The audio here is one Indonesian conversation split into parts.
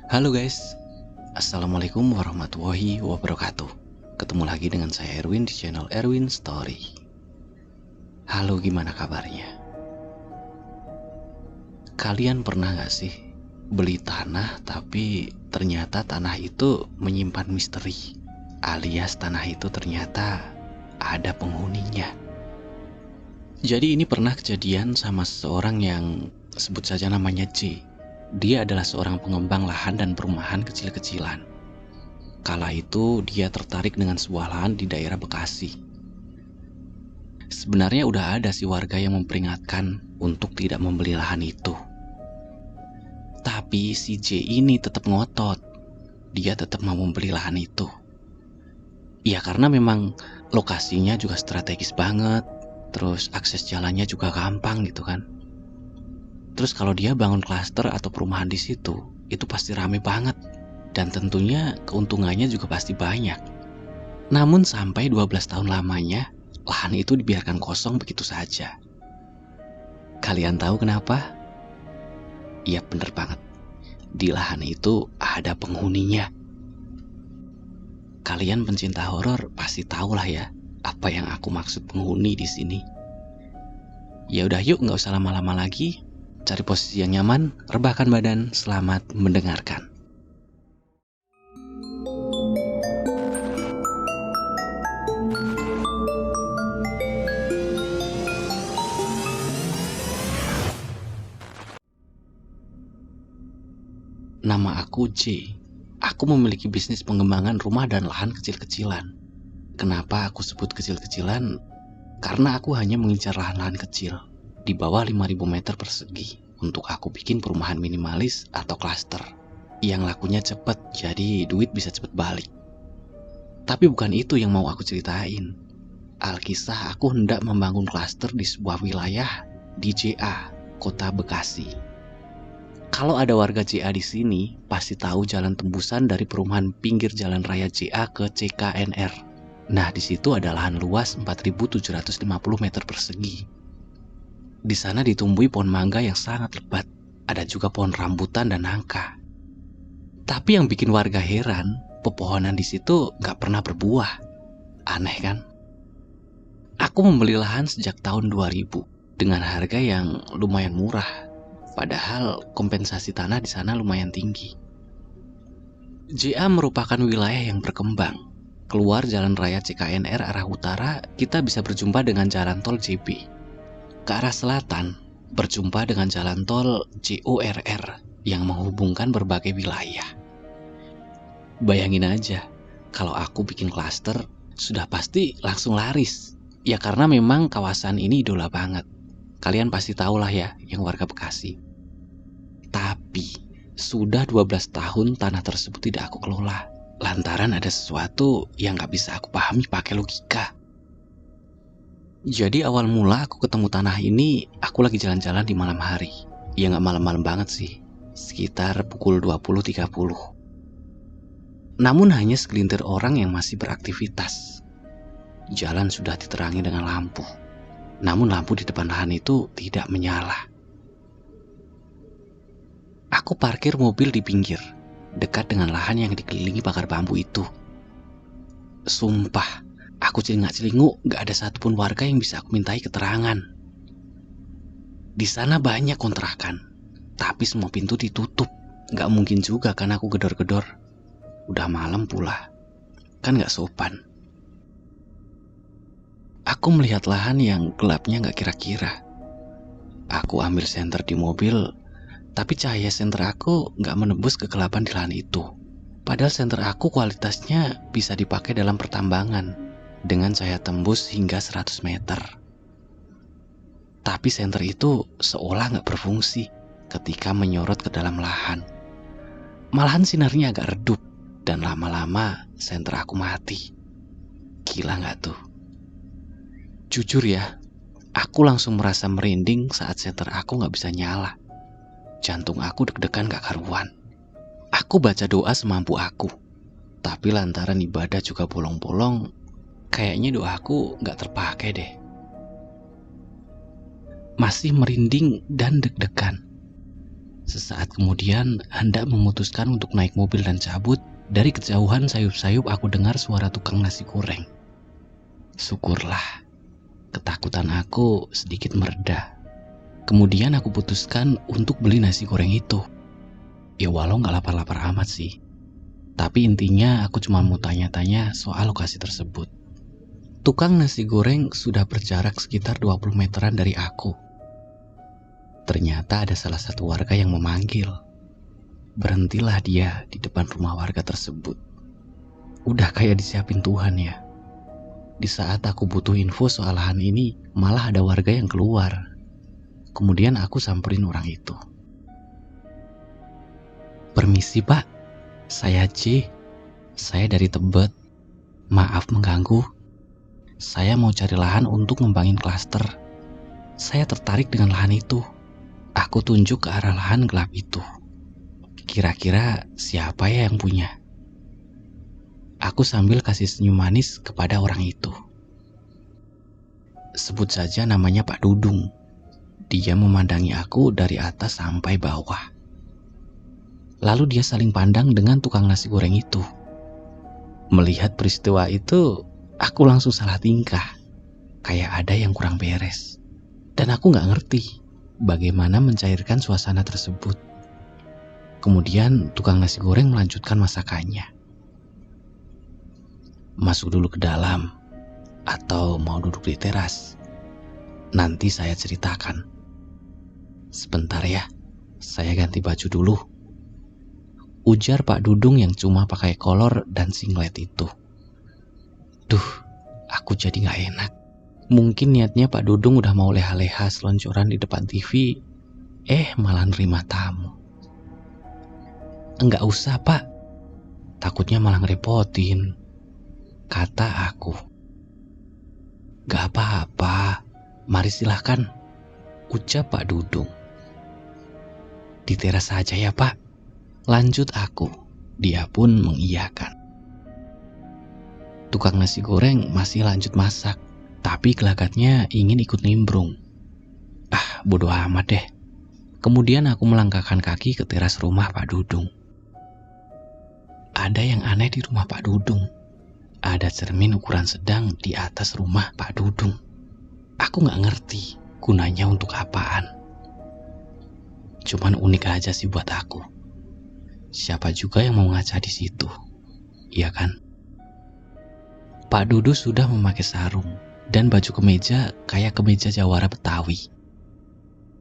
Halo guys, Assalamualaikum warahmatullahi wabarakatuh. Ketemu lagi dengan saya Erwin di channel Erwin Story. Halo, gimana kabarnya? Kalian pernah gak sih beli tanah tapi ternyata tanah itu menyimpan misteri, alias tanah itu ternyata ada penghuninya? Jadi ini pernah kejadian sama seseorang yang sebut saja namanya J. Dia adalah seorang pengembang lahan dan perumahan kecil-kecilan. Kala itu dia tertarik dengan sebuah lahan di daerah Bekasi. Sebenarnya udah ada sih warga yang memperingatkan untuk tidak membeli lahan itu. Tapi si J ini tetap ngotot. Dia tetap mau membeli lahan itu. Ya karena memang lokasinya juga strategis banget. Terus akses jalannya juga gampang gitu kan. Terus kalau dia bangun klaster atau perumahan di situ, itu pasti rame banget. Dan tentunya keuntungannya juga pasti banyak. Namun sampai 12 tahun lamanya, lahan itu dibiarkan kosong begitu saja. Kalian tahu kenapa? Iya, bener banget. Di lahan itu ada penghuninya. Kalian pencinta horor pasti tahu lah ya apa yang aku maksud penghuni di sini. Ya udah, yuk nggak usah lama-lama lagi. Cari posisi yang nyaman, rebahkan badan, selamat mendengarkan. Nama aku J. Aku memiliki bisnis pengembangan rumah dan lahan kecil-kecilan. Kenapa aku sebut kecil-kecilan? Karena aku hanya mengincar lahan-lahan kecil di bawah 5.000 meter persegi untuk aku bikin perumahan minimalis atau klaster yang lakunya cepet, jadi duit bisa cepet balik. Tapi bukan itu yang mau aku ceritain. Alkisah aku hendak membangun klaster di sebuah wilayah di JA, Kota Bekasi. Kalau ada warga JA di sini, pasti tahu jalan tembusan dari perumahan pinggir jalan raya JA ke CKNR. Nah, di situ ada lahan luas 4.750 meter persegi. Di sana ditumbuhi pohon mangga yang sangat lebat. Ada juga pohon rambutan dan nangka. Tapi yang bikin warga heran, pepohonan di situ nggak pernah berbuah. Aneh kan? Aku membeli lahan sejak tahun 2000 dengan harga yang lumayan murah. Padahal kompensasi tanah di sana lumayan tinggi. JA merupakan wilayah yang berkembang. Keluar jalan raya CKNR arah utara, kita bisa berjumpa dengan jalan tol JB. Ke arah selatan, berjumpa dengan jalan tol JORR yang menghubungkan berbagai wilayah. Bayangin aja, kalau aku bikin klaster, sudah pasti langsung laris. Ya karena memang kawasan ini idola banget. Kalian pasti tahu lah ya, yang warga Bekasi. Tapi, sudah 12 tahun tanah tersebut tidak aku kelola. Lantaran ada sesuatu yang gak bisa aku pahami pakai logika. Jadi awal mula aku ketemu tanah ini, aku lagi jalan-jalan di malam hari. Ya gak malam-malam banget sih, sekitar pukul 20.30. Namun hanya segelintir orang yang masih beraktivitas. Jalan sudah diterangi dengan lampu. Namun lampu di depan lahan itu tidak menyala. Aku parkir mobil di pinggir, dekat dengan lahan yang dikelilingi pagar bambu itu. Sumpah, aku celingak-celinguk gak ada satupun warga yang bisa aku mintai keterangan. Di sana banyak kontrakan, tapi semua pintu ditutup. Gak mungkin juga kan aku gedor-gedor. Udah malam pula, kan gak sopan. Aku melihat lahan yang gelapnya gak kira-kira. Aku ambil senter di mobil, tapi cahaya senter aku gak menembus kegelapan di lahan itu. Padahal senter aku kualitasnya bisa dipakai dalam pertambangan dengan cahaya tembus hingga 100 meter. Tapi senter itu seolah gak berfungsi ketika menyorot ke dalam lahan. Malahan sinarnya agak redup dan lama-lama senter aku mati. Gila gak tuh? Jujur ya, aku langsung merasa merinding saat senter aku gak bisa nyala. Jantung aku deg-degan gak karuan. Aku baca doa semampu aku. Tapi lantaran ibadah juga bolong-bolong, kayaknya doaku gak terpakai deh. Masih merinding dan deg-degan. Sesaat kemudian, hendak memutuskan untuk naik mobil dan cabut, dari kejauhan sayup-sayup aku dengar suara tukang nasi goreng. Syukurlah, ketakutan aku sedikit mereda. Kemudian aku putuskan untuk beli nasi goreng itu. Ya walau gak lapar-lapar amat sih. Tapi intinya aku cuma mau tanya-tanya soal lokasi tersebut. Tukang nasi goreng sudah berjarak sekitar 20 meteran dari aku. Ternyata ada salah satu warga yang memanggil. Berhentilah dia di depan rumah warga tersebut. Udah kayak disiapin Tuhan ya. Di saat aku butuh info soal lahan ini, malah ada warga yang keluar. Kemudian aku samperin orang itu. Permisi Pak, saya C. Saya dari Tebet. Maaf mengganggu. Saya mau cari lahan untuk ngembangin klaster. Saya tertarik dengan lahan itu. Aku tunjuk ke arah lahan gelap itu. Kira-kira siapa ya yang punya? Aku sambil kasih senyum manis kepada orang itu. Sebut saja namanya Pak Dudung. Dia memandangi aku dari atas sampai bawah. Lalu dia saling pandang dengan tukang nasi goreng itu. Melihat peristiwa itu, aku langsung salah tingkah. Kayak ada yang kurang beres. Dan aku gak ngerti bagaimana mencairkan suasana tersebut. Kemudian tukang nasi goreng melanjutkan masakannya. Masuk dulu ke dalam, atau mau duduk di teras? Nanti saya ceritakan. Sebentar ya, saya ganti baju dulu. Ujar Pak Dudung yang cuma pakai kolor dan singlet itu. Duh, aku jadi gak enak. Mungkin niatnya Pak Dudung udah mau leha-leha selonjoran di depan TV, malah nerima tamu. Enggak usah Pak, takutnya malah ngerepotin, kata aku. Gak apa-apa, mari silahkan, ucap Pak Dudung. Di teras saja ya Pak, lanjut aku. Dia pun mengiyakan. Tukang nasi goreng masih lanjut masak, tapi gelagatnya ingin ikut nimbrung. Bodo amat deh. Kemudian aku melangkahkan kaki ke teras rumah Pak Dudung. Ada yang aneh di rumah Pak Dudung. Ada cermin ukuran sedang di atas rumah Pak Dudung. Aku gak ngerti gunanya untuk apaan. Cuman unik aja sih buat aku. Siapa juga yang mau ngaca di situ, iya kan? Pak Dudu sudah memakai sarung dan baju kemeja kayak kemeja jawara Betawi.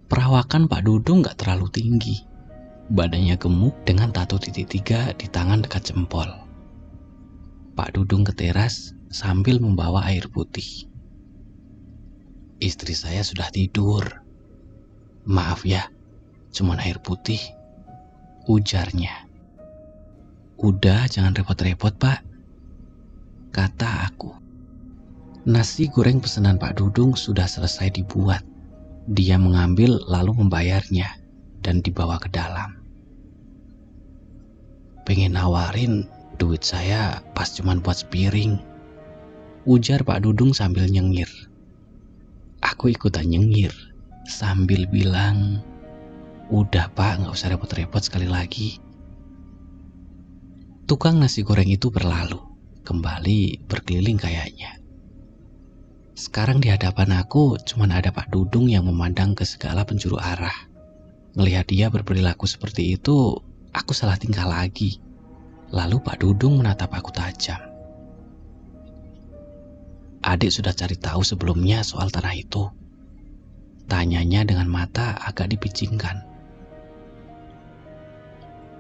Perawakan Pak Dudung gak terlalu tinggi. Badannya gemuk dengan tato titik 3 di tangan dekat jempol. Pak Dudung ke teras sambil membawa air putih. Istri saya sudah tidur. Maaf ya, cuman air putih, ujarnya. Udah, jangan repot-repot Pak, kata aku. Nasi goreng pesanan Pak Dudung sudah selesai dibuat. Dia mengambil lalu membayarnya dan dibawa ke dalam. Pengen nawarin duit saya pas cuman buat sepiring, ujar Pak Dudung sambil nyengir. Aku ikutan nyengir sambil bilang, udah Pak, gak usah repot-repot sekali lagi. Tukang nasi goreng itu berlalu, kembali berkeliling kayaknya. Sekarang di hadapan aku cuman ada Pak Dudung yang memandang ke segala penjuru arah. Ngelihat dia berperilaku seperti itu, aku salah tingkah lagi. Lalu Pak Dudung menatap aku tajam. Adik sudah cari tahu sebelumnya soal tanah itu? Tanyanya dengan mata agak dipicingkan.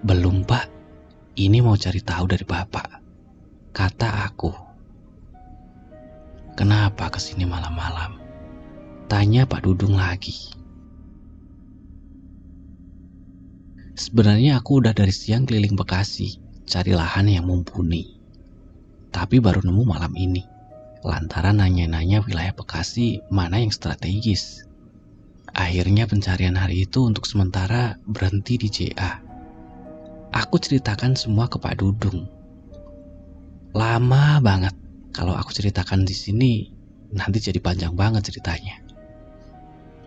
Belum Pak, ini mau cari tahu dari Bapak, kata aku. Kenapa kesini malam-malam? Tanya Pak Dudung lagi. Sebenarnya aku udah dari siang keliling Bekasi, cari lahan yang mumpuni. Tapi baru nemu malam ini, lantaran nanya-nanya wilayah Bekasi mana yang strategis. Akhirnya pencarian hari itu untuk sementara berhenti di JA. Aku ceritakan semua ke Pak Dudung. Lama banget. Kalau aku ceritakan di sini, nanti jadi panjang banget ceritanya.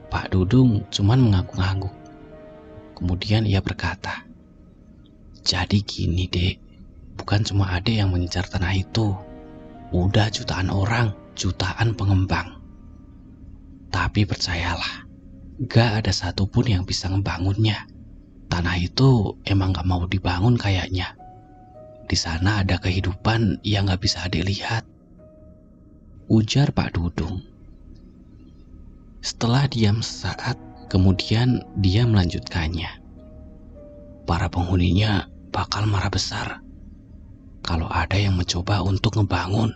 Pak Dudung cuman mengangguk-angguk. Kemudian ia berkata, "Jadi gini dek, bukan cuma adek yang mengincar tanah itu. Udah jutaan orang, jutaan pengembang. Tapi percayalah, gak ada satupun yang bisa ngebangunnya. Tanah itu emang gak mau dibangun kayaknya. Di sana ada kehidupan yang gak bisa adek lihat," ujar Pak Dudung. Setelah diam sesaat, kemudian dia melanjutkannya. "Para penghuninya bakal marah besar kalau ada yang mencoba untuk ngebangun,"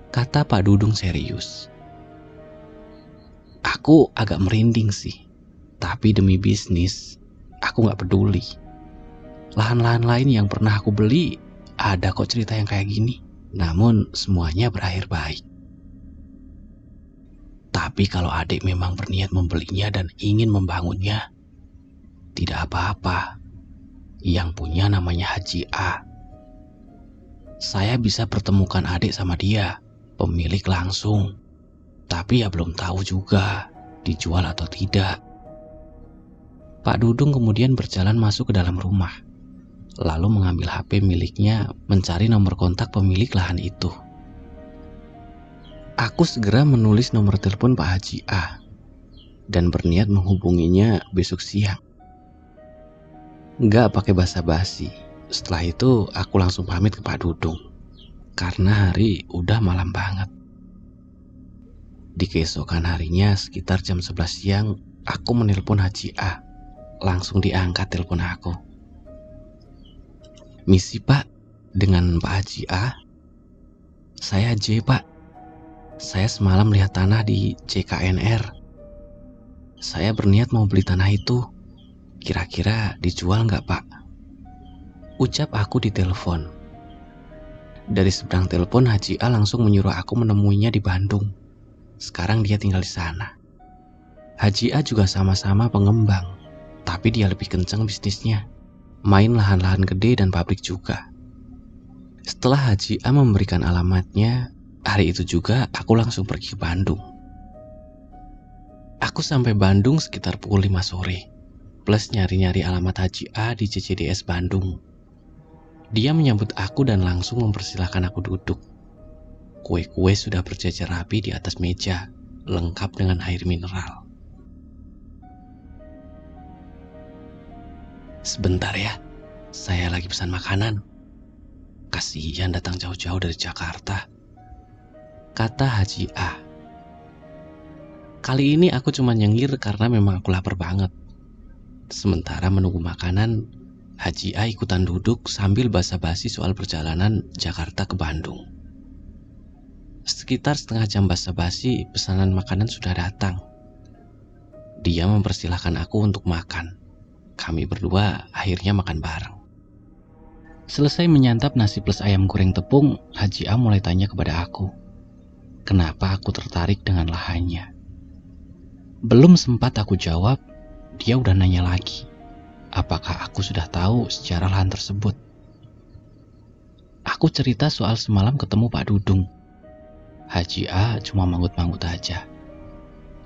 kata Pak Dudung serius. Aku agak merinding sih, tapi demi bisnis, aku gak peduli. Lahan-lahan lain yang pernah aku beli, ada kok cerita yang kayak gini. Namun semuanya berakhir baik. Tapi kalau adik memang berniat membelinya dan ingin membangunnya, tidak apa-apa. Yang punya namanya Haji A. Saya bisa pertemukan adik sama dia, pemilik langsung. Tapi ya belum tahu juga dijual atau tidak. Pak Dudung kemudian berjalan masuk ke dalam rumah, lalu mengambil HP miliknya mencari nomor kontak pemilik lahan itu. Aku segera menulis nomor telepon Pak Haji A dan berniat menghubunginya besok siang. Nggak pakai basa-basi. Setelah itu aku langsung pamit ke Pak Dudung karena hari udah malam banget. Di keesokan harinya sekitar jam 11 siang aku menelpon Haji A. Langsung diangkat telepon aku. "Misi Pak, dengan Pak Haji A?" "Saya J Pak. Saya semalam lihat tanah di CKNR. Saya berniat mau beli tanah itu. Kira-kira dijual nggak Pak?" ucap aku di telepon. Dari seberang telepon Haji A langsung menyuruh aku menemuinya di Bandung. Sekarang dia tinggal di sana. Haji A juga sama-sama pengembang, tapi dia lebih kencang bisnisnya. Main lahan-lahan gede dan pabrik juga. Setelah Haji A memberikan alamatnya, hari itu juga aku langsung pergi ke Bandung. Aku sampai Bandung sekitar pukul 5 sore, plus nyari-nyari alamat Haji A di CCDS Bandung. Dia menyambut aku dan langsung mempersilahkan aku duduk. Kue-kue sudah berjajar rapi di atas meja, lengkap dengan air mineral. "Sebentar ya, saya lagi pesan makanan. Kasihan datang jauh-jauh dari Jakarta," kata Haji A. Kali ini aku cuma nyengir karena memang aku lapar banget. Sementara menunggu makanan, Haji A ikutan duduk sambil basa-basi soal perjalanan Jakarta ke Bandung. Sekitar setengah jam basa-basi, pesanan makanan sudah datang. Dia mempersilahkan aku untuk makan. Kami berdua akhirnya makan bareng. Selesai menyantap nasi plus ayam goreng tepung, Haji A mulai tanya kepada aku, kenapa aku tertarik dengan lahannya. Belum sempat aku jawab, dia udah nanya lagi, apakah aku sudah tahu sejarah lahan tersebut. Aku cerita soal semalam ketemu Pak Dudung. Haji A cuma manggut-manggut aja.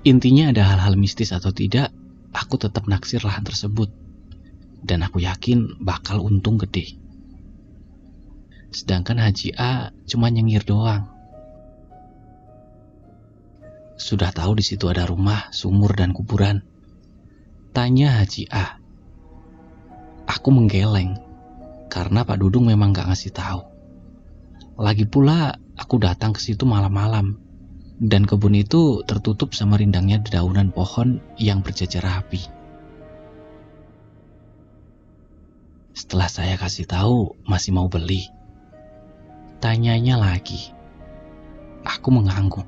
Intinya ada hal-hal mistis atau tidak, aku tetap naksir lahan tersebut. Dan aku yakin bakal untung gede. Sedangkan Haji A cuma nyengir doang. "Sudah tahu di situ ada rumah, sumur, dan kuburan?" tanya Haji A. Aku menggeleng karena Pak Dudung memang gak ngasih tahu. Lagi pula aku datang ke situ malam-malam dan kebun itu tertutup sama rindangnya dedaunan pohon yang berjajar rapi. Setelah saya kasih tahu masih mau beli, tanyanya lagi. Aku mengangguk.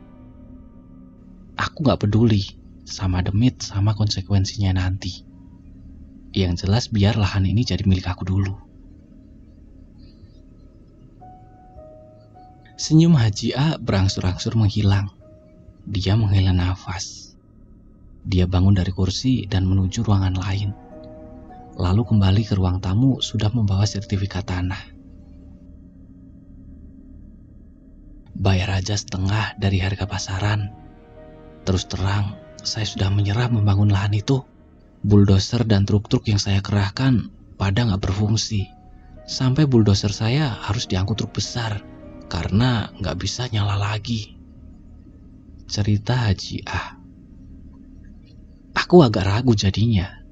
Aku gak peduli sama demit sama konsekuensinya nanti. Yang jelas biar lahan ini jadi milik aku dulu. Senyum Haji A berangsur-angsur menghilang. Dia menghela nafas. Dia bangun dari kursi dan menuju ruangan lain. Lalu kembali ke ruang tamu sudah membawa sertifikat tanah. "Bayar aja setengah dari harga pasaran. Terus terang, saya sudah menyerah membangun lahan itu," Bulldozer dan truk-truk yang saya kerahkan pada nggak berfungsi. Sampai bulldozer saya harus diangkut truk besar karena nggak bisa nyala lagi. Cerita Haji A. Aku agak ragu jadinya,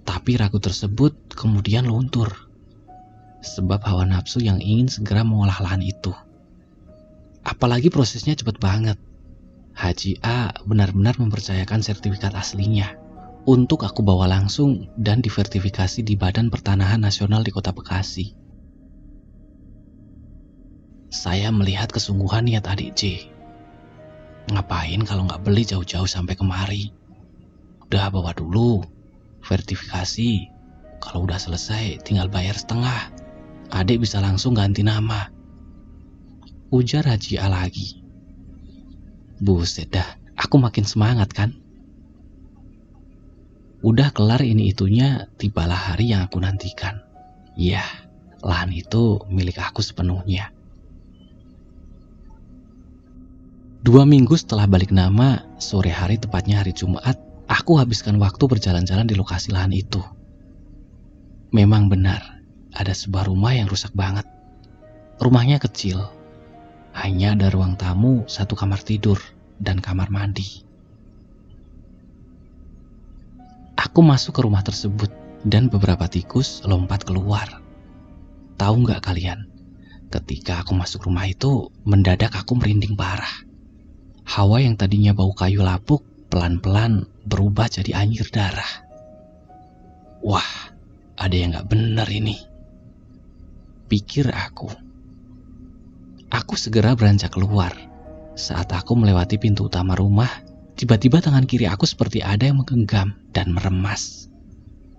tapi ragu tersebut kemudian luntur. Sebab hawa nafsu yang ingin segera mengolah lahan itu. Apalagi prosesnya cepat banget. Haji A benar-benar mempercayakan sertifikat aslinya untuk aku bawa langsung dan divertifikasi di Badan Pertanahan Nasional di Kota Bekasi. Saya melihat kesungguhan niat adik J. Ngapain kalau nggak beli jauh-jauh sampai kemari? Udah bawa dulu, verifikasi. Kalau udah selesai tinggal bayar setengah. Adik bisa langsung ganti nama. Ujar Haji A lagi. Buset dah, aku makin semangat kan? Udah kelar ini itunya, tibalah hari yang aku nantikan. Yah, lahan itu milik aku sepenuhnya. 2 minggu setelah balik nama, sore hari tepatnya hari Jumat, aku habiskan waktu berjalan-jalan di lokasi lahan itu. Memang benar, ada sebuah rumah yang rusak banget. Rumahnya kecil, hanya ada ruang tamu, 1 kamar tidur, dan kamar mandi. Aku masuk ke rumah tersebut, dan beberapa tikus lompat keluar. Tahu nggak kalian, ketika aku masuk rumah itu, mendadak aku merinding parah. Hawa yang tadinya bau kayu lapuk, pelan-pelan berubah jadi anyir darah. Wah, ada yang gak benar ini, pikir aku. Aku segera beranjak keluar. Saat aku melewati pintu utama rumah, tiba-tiba tangan kiri aku seperti ada yang menggenggam dan meremas.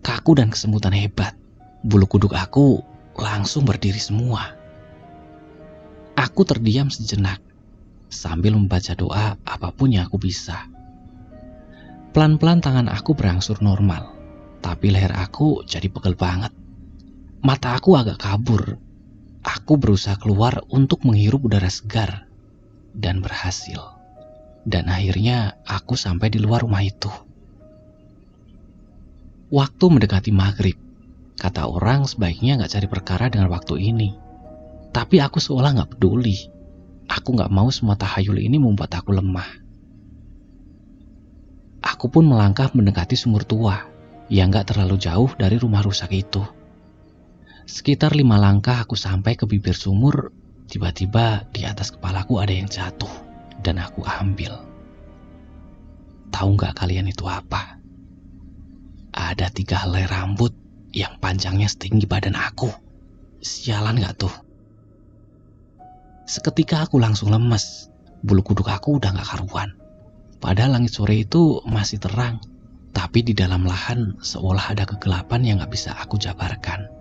Kaku dan kesemutan hebat. Bulu kuduk aku langsung berdiri semua. Aku terdiam sejenak sambil membaca doa apapun yang aku bisa. Pelan-pelan tangan aku berangsur normal, tapi leher aku jadi pegel banget. Mata aku agak kabur. Aku berusaha keluar untuk menghirup udara segar, dan berhasil. Dan akhirnya aku sampai di luar rumah itu. Waktu mendekati maghrib. Kata orang sebaiknya gak cari perkara dengan waktu ini. Tapi aku seolah gak peduli. Aku gak mau semua tahayul ini membuat aku lemah. Aku pun melangkah mendekati sumur tua yang gak terlalu jauh dari rumah rusak itu. Sekitar 5 langkah aku sampai ke bibir sumur. Tiba-tiba di atas kepalaku ada yang jatuh dan aku ambil. Tahu gak kalian itu apa? Ada 3 helai rambut yang panjangnya setinggi badan aku. Sialan gak tuh? Seketika aku langsung lemes. Bulu kuduk aku udah gak karuan. Padahal langit sore itu masih terang, tapi di dalam lahan seolah ada kegelapan yang gak bisa aku jabarkan.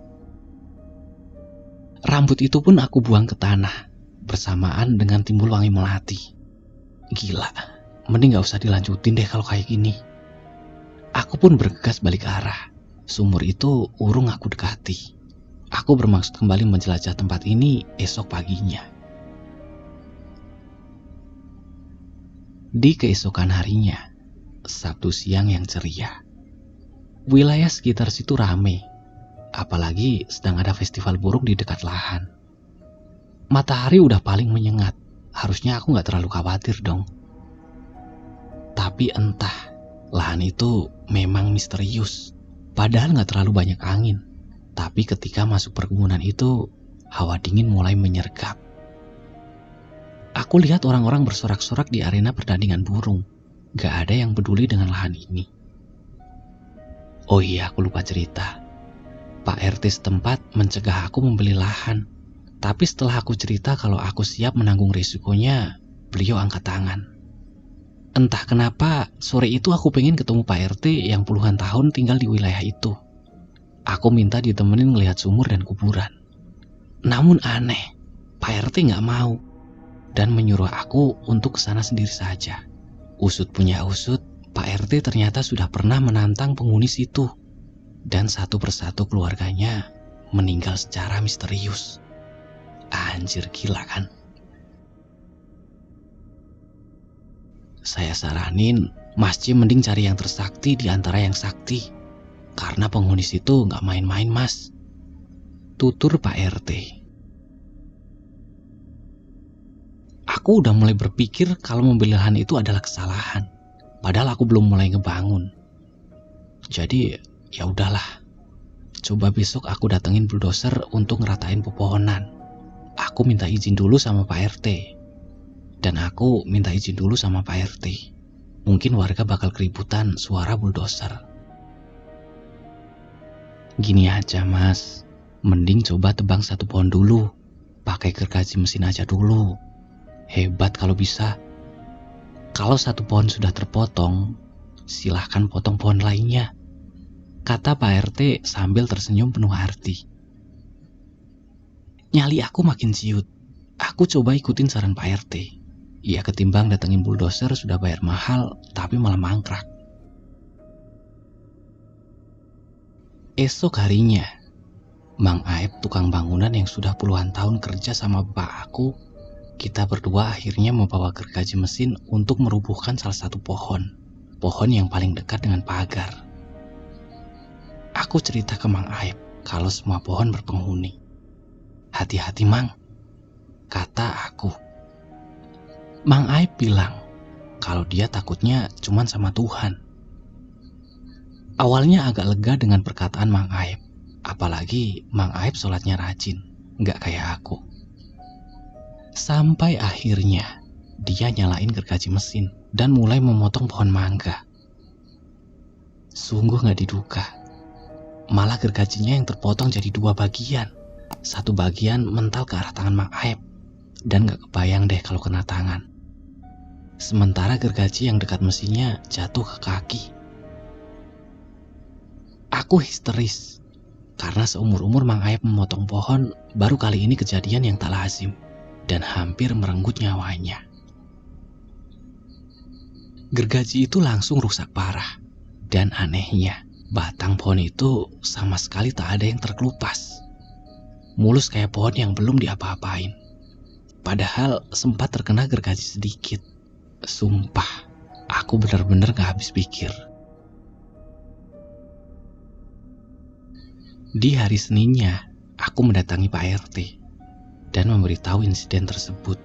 Rambut itu pun aku buang ke tanah, bersamaan dengan timbul wangi melati. Gila, mending gak usah dilanjutin deh kalau kayak gini. Aku pun bergegas balik arah. Sumur itu urung aku dekati. Aku bermaksud kembali menjelajah tempat ini esok paginya. Di keesokan harinya, Sabtu siang yang ceria. Wilayah sekitar situ rame, apalagi sedang ada festival burung di dekat lahan. Matahari udah paling menyengat, harusnya aku gak terlalu khawatir dong. Tapi entah, lahan itu memang misterius. Padahal gak terlalu banyak angin, tapi ketika masuk perkebunan itu, hawa dingin mulai menyergap. Aku lihat orang-orang bersorak-sorak di arena pertandingan burung. Gak ada yang peduli dengan lahan ini. Oh iya, aku lupa cerita. Pak RT setempat mencegah aku membeli lahan. Tapi setelah aku cerita kalau aku siap menanggung risikonya, beliau angkat tangan. Entah kenapa, sore itu aku pengen ketemu Pak RT yang puluhan tahun tinggal di wilayah itu. Aku minta ditemenin ngelihat sumur dan kuburan. Namun aneh, Pak RT gak mau. Dan menyuruh aku untuk kesana sendiri saja. Usut punya usut, Pak RT ternyata sudah pernah menantang penghuni situ. Dan satu persatu keluarganya meninggal secara misterius. Anjir, gila kan? Saya saranin, Mas C mending cari yang tersakti di antara yang sakti. Karena penghuni situ nggak main-main, Mas. Tutur Pak RT. Aku udah mulai berpikir kalau membeli lahan itu adalah kesalahan. Padahal aku belum mulai ngebangun. Jadi ya udahlah. Coba besok aku datengin bulldozer untuk ngeratain pepohonan. Aku minta izin dulu sama Pak RT. Dan aku minta izin dulu sama Pak RT. Mungkin warga bakal keributan suara bulldozer. Gini aja, Mas. Mending coba tebang satu pohon dulu. Pakai gergaji mesin aja dulu. Hebat kalau bisa. Kalau satu pohon sudah terpotong, silahkan potong pohon lainnya, kata Pak RT sambil tersenyum penuh arti. Nyali aku makin ciut. Aku coba ikutin saran Pak RT. Ya ketimbang datengin bulldozer sudah bayar mahal, tapi malah mangkrak. Esok harinya, Mang Aep tukang bangunan yang sudah puluhan tahun kerja sama bapak aku, kita berdua akhirnya membawa gergaji mesin untuk merubuhkan salah satu pohon yang paling dekat dengan pagar. Aku cerita ke Mang Aep kalau semua pohon berpenghuni. Hati-hati, Mang, kata aku. Mang Aep bilang kalau dia takutnya cuman sama Tuhan. Awalnya agak lega dengan perkataan Mang Aep, apalagi Mang Aep sholatnya rajin, nggak kayak aku. Sampai akhirnya dia nyalain gergaji mesin dan mulai memotong pohon mangga. Sungguh gak diduga, malah gergajinya yang terpotong jadi dua bagian. Satu bagian mental ke arah tangan Mang Aep, dan gak kebayang deh kalau kena tangan. Sementara gergaji yang dekat mesinnya jatuh ke kaki. Aku histeris, karena seumur-umur Mang Aep memotong pohon, baru kali ini kejadian yang tak lazim dan hampir merenggut nyawanya. Gergaji itu langsung rusak parah, dan anehnya, batang pohon itu sama sekali tak ada yang terkelupas. Mulus kayak pohon yang belum diapa-apain. Padahal sempat terkena gergaji sedikit. Sumpah, aku benar-benar gak habis pikir. Di hari Seninnya, aku mendatangi Pak RT dan memberitahu insiden tersebut.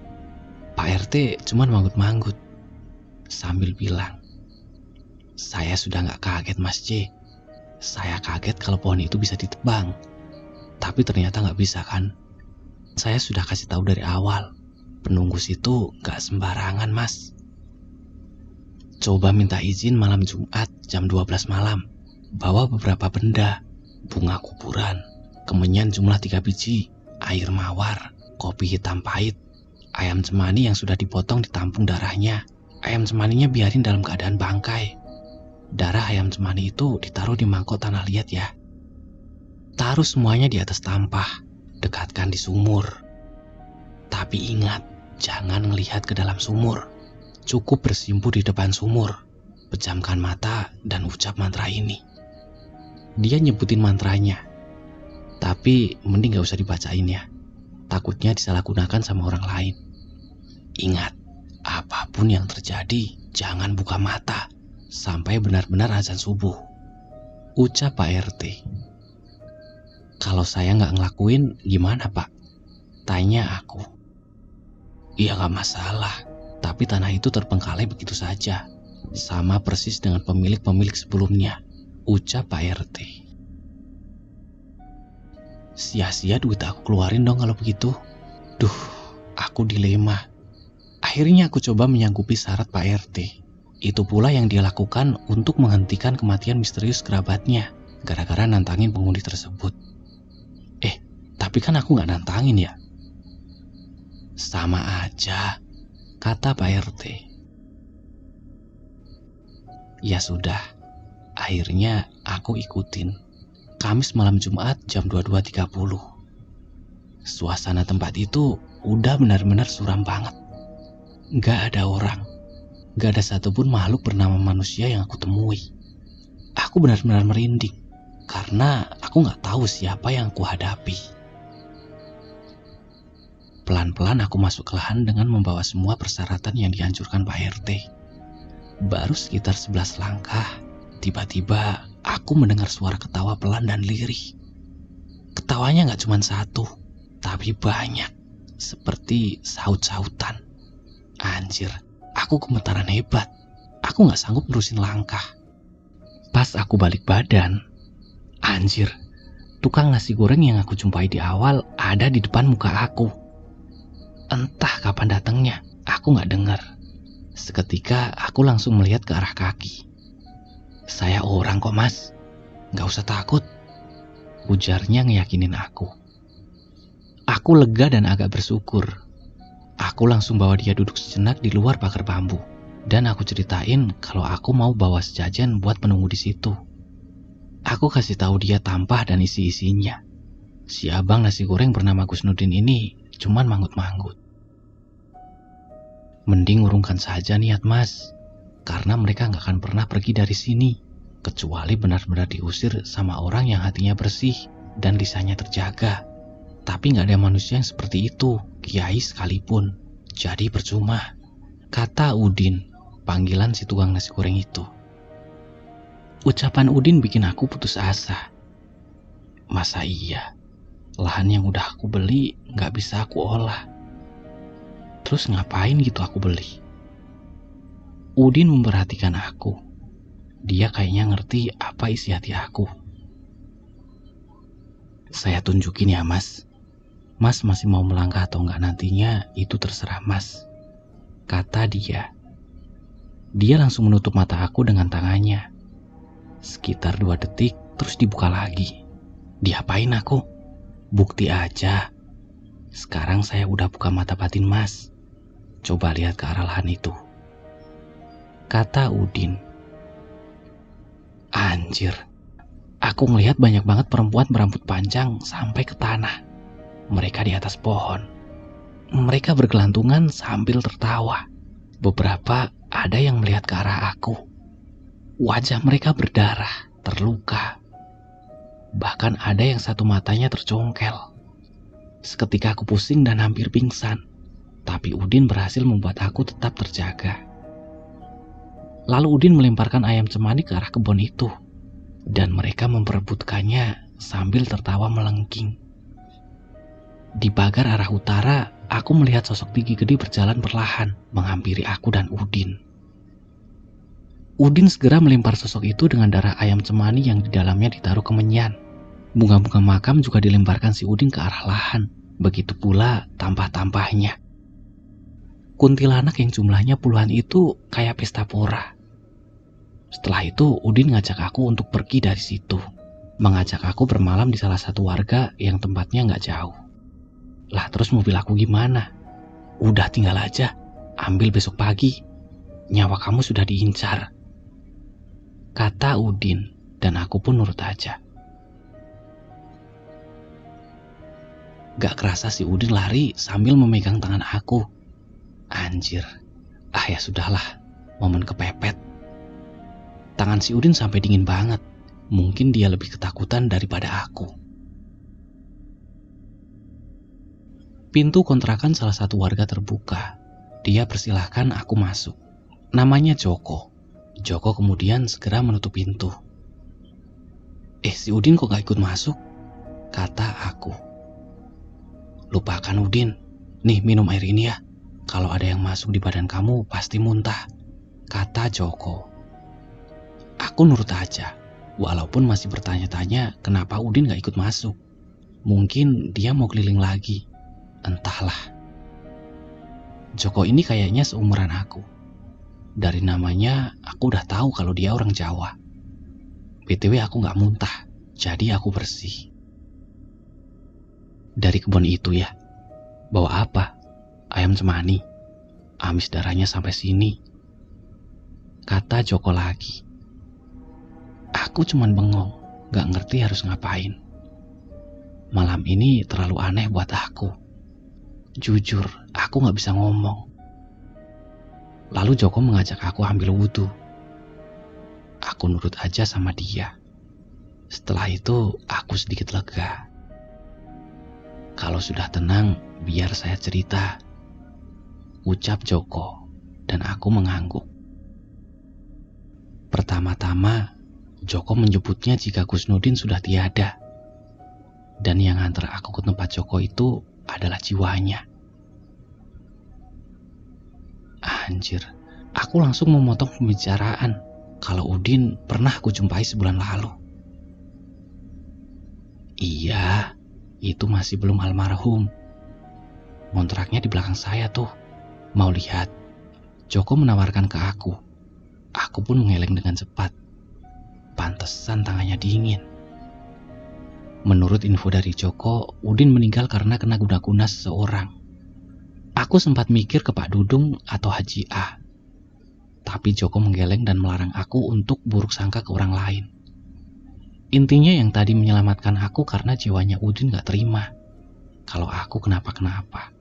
Pak RT cuma manggut-manggut sambil bilang, saya sudah gak kaget, Mas C. Saya kaget kalau pohon itu bisa ditebang. Tapi ternyata gak bisa kan. Saya sudah kasih tahu dari awal, penunggu situ gak sembarangan, Mas. Coba minta izin malam Jumat jam 12 malam. Bawa beberapa benda, bunga kuburan, kemenyan jumlah 3 biji, air mawar, kopi hitam pahit, ayam cemani yang sudah dipotong ditampung darahnya. Ayam cemaninya biarin dalam keadaan bangkai. Darah ayam cemani itu ditaruh di mangkok tanah liat ya. Taruh semuanya di atas tampah, dekatkan di sumur. Tapi ingat, jangan ngelihat ke dalam sumur. Cukup bersimpuh di depan sumur. Pejamkan mata dan ucap mantra ini. Dia nyebutin mantranya, tapi mending gak usah dibacain ya. Takutnya disalahgunakan sama orang lain. Ingat, apapun yang terjadi, jangan buka mata sampai benar-benar azan subuh, ucap Pak RT. Kalau saya nggak ngelakuin, gimana Pak? Tanya aku. Iya gak masalah, tapi tanah itu terbengkalai begitu saja. Sama persis dengan pemilik-pemilik sebelumnya, ucap Pak RT. Sia-sia duit aku keluarin dong kalau begitu. Duh, aku dilema. Akhirnya aku coba menyanggupi syarat Pak RT. Itu pula yang dia lakukan untuk menghentikan kematian misterius kerabatnya gara-gara nantangin penghuni tersebut. Tapi kan aku gak nantangin ya. Sama aja, kata Pak RT. Ya sudah, akhirnya aku ikutin. Kamis malam Jumat jam 22.30. Suasana tempat itu udah benar-benar suram banget. Gak ada orang, gak ada satupun makhluk bernama manusia yang aku temui. Aku benar-benar merinding karena aku gak tahu siapa yang aku hadapi. Pelan-pelan aku masuk ke lahan dengan membawa semua persyaratan yang dianjurkan Pak RT. Baru sekitar 11 langkah, tiba-tiba aku mendengar suara ketawa pelan dan lirih. Ketawanya gak cuma satu, tapi banyak, seperti saut-sautan. Anjir, aku gemetaran hebat. Aku gak sanggup nerusin langkah. Pas aku balik badan, anjir, tukang nasi goreng yang aku jumpai di awal ada di depan muka aku. Entah kapan datangnya, aku gak dengar. Seketika aku langsung melihat ke arah kaki. "Saya orang kok, Mas. Gak usah takut," ujarnya ngeyakinin aku. Aku lega dan agak bersyukur. Aku langsung bawa dia duduk sejenak di luar pagar bambu. Dan aku ceritain kalau aku mau bawa sejajan buat penunggu di situ. Aku kasih tahu dia tampah dan isi-isinya. Si abang nasi goreng bernama Gusnudin ini cuman manggut-manggut. "Mending urungkan saja niat, Mas. Karena mereka gak akan pernah pergi dari sini. Kecuali benar-benar diusir sama orang yang hatinya bersih dan lisannya terjaga. Tapi gak ada manusia yang seperti itu, kiai sekalipun. Jadi percuma," kata Udin, panggilan si tukang nasi goreng itu. Ucapan Udin bikin aku putus asa. Masa iya, lahan yang udah aku beli gak bisa aku olah? Terus ngapain gitu aku beli? Udin memperhatikan aku. Dia kayaknya ngerti apa isi hati aku. "Saya tunjukin ya, Mas. Mas masih mau melangkah atau enggak nantinya, itu terserah Mas," kata dia. Dia langsung menutup mata aku dengan tangannya. Sekitar 2 detik, terus dibuka lagi. Diapain aku? Bukti aja. Sekarang saya udah buka mata batin, Mas. Coba lihat ke arah lahan itu, kata Udin. Anjir, aku ngelihat banyak banget perempuan berambut panjang sampai ke tanah. Mereka di atas pohon. Mereka bergelantungan sambil tertawa. Beberapa ada yang melihat ke arah aku. Wajah mereka berdarah, terluka. Bahkan ada yang satu matanya tercongkel. Seketika aku pusing dan hampir pingsan. Tapi Udin berhasil membuat aku tetap terjaga. Lalu Udin melemparkan ayam cemani ke arah kebun itu. Dan mereka memperebutkannya sambil tertawa melengking. Di pagar arah utara, aku melihat sosok tinggi gede berjalan perlahan menghampiri aku dan Udin. Udin segera melempar sosok itu dengan darah ayam cemani yang di dalamnya ditaruh kemenyan. Bunga-bunga makam juga dilemparkan si Udin ke arah lahan. Begitu pula tampah-tampahnya. Kuntilanak yang jumlahnya puluhan itu kayak pesta pora. Setelah itu Udin ngajak aku untuk pergi dari situ. Mengajak aku bermalam di salah satu warga yang tempatnya gak jauh. Lah terus mobil aku gimana? Udah tinggal aja, ambil besok pagi. Nyawa kamu sudah diincar, kata Udin, dan aku pun nurut aja. Gak kerasa si Udin lari sambil memegang tangan aku. Anjir, ya sudahlah, momen kepepet. Tangan si Udin sampai dingin banget. Mungkin dia lebih ketakutan daripada aku. Pintu kontrakan salah satu warga terbuka. Dia persilahkan aku masuk. Namanya Joko. Joko kemudian segera menutup pintu. Si Udin kok gak ikut masuk? Kata aku. Lupakan Udin. Nih minum air ini ya. Kalau ada yang masuk di badan kamu pasti muntah. Kata Joko. Aku nurut aja. Walaupun masih bertanya-tanya kenapa Udin gak ikut masuk. Mungkin dia mau keliling lagi. Entahlah. Joko ini kayaknya seumuran aku. Dari namanya aku udah tahu kalau dia orang Jawa. BTW aku gak muntah, jadi aku bersih. Dari kebun itu ya. Bawa apa? Ayam cemani. Amis darahnya sampai sini, kata Joko lagi. Aku cuman bengong, gak ngerti harus ngapain. Malam ini terlalu aneh buat aku. Jujur, aku gak bisa ngomong. Lalu Joko mengajak aku ambil wudhu. Aku nurut aja sama dia. Setelah itu aku sedikit lega. Kalau sudah tenang, biar saya cerita, ucap Joko, dan aku mengangguk. Pertama-tama, Joko menyebutnya jika Kusnudin sudah tiada. Dan yang antar aku ke tempat Joko itu adalah jiwanya. Anjir, aku langsung memotong pembicaraan kalau Udin pernah aku jumpai sebulan lalu. Iya, itu masih belum almarhum. Kontraknya di belakang saya tuh. Mau lihat? Joko menawarkan ke aku. Aku pun mengeleng dengan cepat. Pantesan tangannya dingin. Menurut info dari Joko, Udin meninggal karena kena guna-guna seseorang. Aku sempat mikir ke Pak Dudung atau Haji A. Tapi Joko menggeleng dan melarang aku untuk buruk sangka ke orang lain. Intinya yang tadi menyelamatkan aku karena jiwanya Udin gak terima kalau aku kenapa-kenapa.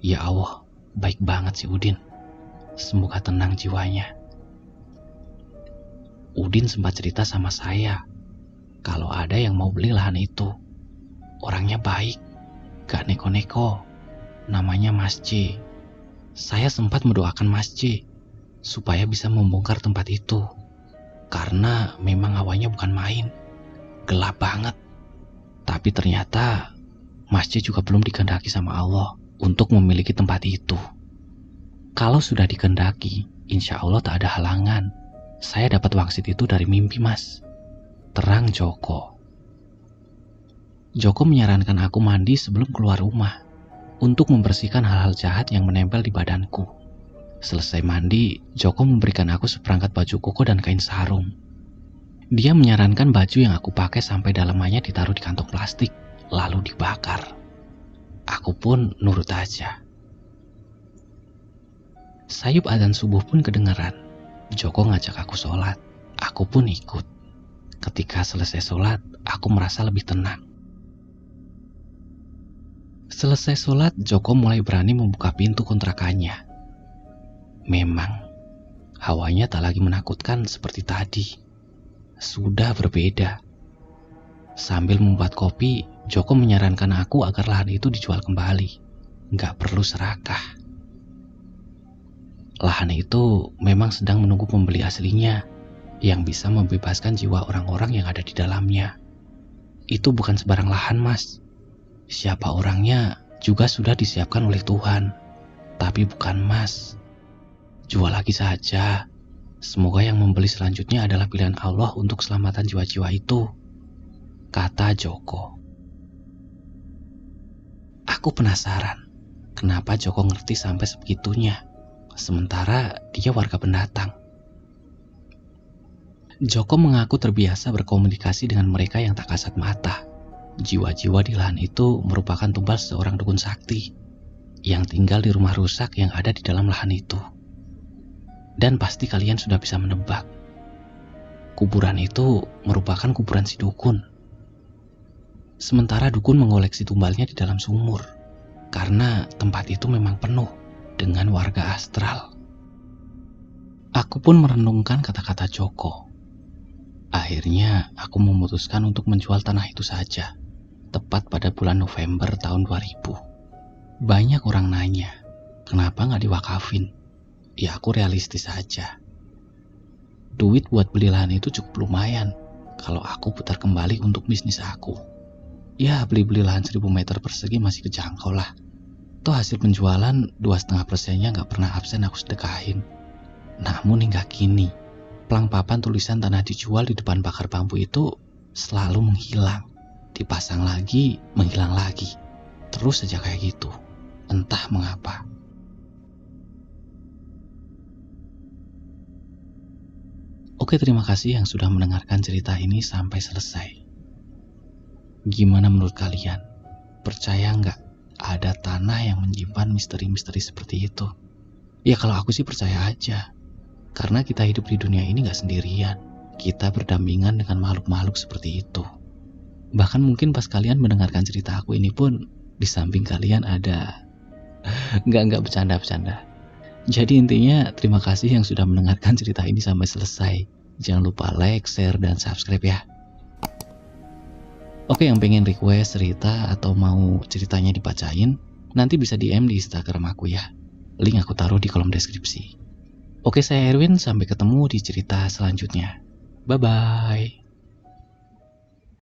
Ya Allah, baik banget si Udin. Semoga tenang jiwanya. Udin sempat cerita sama saya kalau ada yang mau beli lahan itu. Orangnya baik, gak neko-neko. Namanya Mas J. Saya sempat mendoakan Mas J supaya bisa membongkar tempat itu. Karena memang hawanya bukan main. Gelap banget. Tapi ternyata Mas J juga belum dikehendaki sama Allah untuk memiliki tempat itu. Kalau sudah dikehendaki, insya Allah tak ada halangan. Saya dapat wangsit itu dari mimpi, Mas. Terang Joko. Joko menyarankan aku mandi sebelum keluar rumah untuk membersihkan hal-hal jahat yang menempel di badanku. Selesai mandi, Joko memberikan aku seperangkat baju koko dan kain sarung. Dia menyarankan baju yang aku pakai sampai dalamannya ditaruh di kantong plastik, lalu dibakar. Aku pun nurut aja. Sayup adzan subuh pun kedengaran. Joko ngajak aku sholat. Aku pun ikut. Ketika selesai sholat, aku merasa lebih tenang. Selesai sholat, Joko mulai berani membuka pintu kontrakannya. Memang, hawanya tak lagi menakutkan seperti tadi. Sudah berbeda. Sambil membuat kopi, Joko menyarankan aku agar lahan itu dijual kembali. Nggak perlu serakah. Lahan itu memang sedang menunggu pembeli aslinya yang bisa membebaskan jiwa orang-orang yang ada di dalamnya. Itu bukan sebarang lahan, Mas. Siapa orangnya juga sudah disiapkan oleh Tuhan. Tapi bukan Mas. Jual lagi saja. Semoga yang membeli selanjutnya adalah pilihan Allah untuk keselamatan jiwa-jiwa itu, kata Joko. Aku penasaran, kenapa Joko ngerti sampai sebegitunya, sementara dia warga pendatang. Joko mengaku terbiasa berkomunikasi dengan mereka yang tak kasat mata. Jiwa-jiwa di lahan itu merupakan tumbal seorang dukun sakti yang tinggal di rumah rusak yang ada di dalam lahan itu. Dan pasti kalian sudah bisa menebak. Kuburan itu merupakan kuburan si dukun. Sementara dukun mengoleksi tumbalnya di dalam sumur. Karena tempat itu memang penuh dengan warga astral. Aku pun merenungkan kata-kata Joko. Akhirnya aku memutuskan untuk menjual tanah itu saja. Tepat pada bulan November tahun 2000. Banyak orang nanya, kenapa gak diwakafin? Ya aku realistis saja. Duit buat beli lahan itu cukup lumayan kalau aku putar kembali untuk bisnis aku. Ya beli-beli lahan 1000 meter persegi masih kejangkau lah. Toh hasil penjualan 2,5%-nya gak pernah absen aku sedekahin. Namun hingga kini, plang papan tulisan tanah dijual di depan bakar bambu itu selalu menghilang. Dipasang lagi, menghilang lagi. Terus saja kayak gitu. Entah mengapa. Oke, terima kasih yang sudah mendengarkan cerita ini sampai selesai. Gimana menurut kalian? Percaya nggak ada tanah yang menyimpan misteri-misteri seperti itu? Ya kalau aku sih percaya aja. Karena kita hidup di dunia ini nggak sendirian. Kita berdampingan dengan makhluk-makhluk seperti itu. Bahkan mungkin pas kalian mendengarkan cerita aku ini pun, di samping kalian ada... Nggak bercanda-bercanda. Jadi intinya terima kasih yang sudah mendengarkan cerita ini sampai selesai. Jangan lupa like, share, dan subscribe ya. Oke, yang pengen request cerita atau mau ceritanya dibacain, nanti bisa DM di Instagram aku ya. Link aku taruh di kolom deskripsi. Oke, saya Erwin, sampai ketemu di cerita selanjutnya. Bye-bye.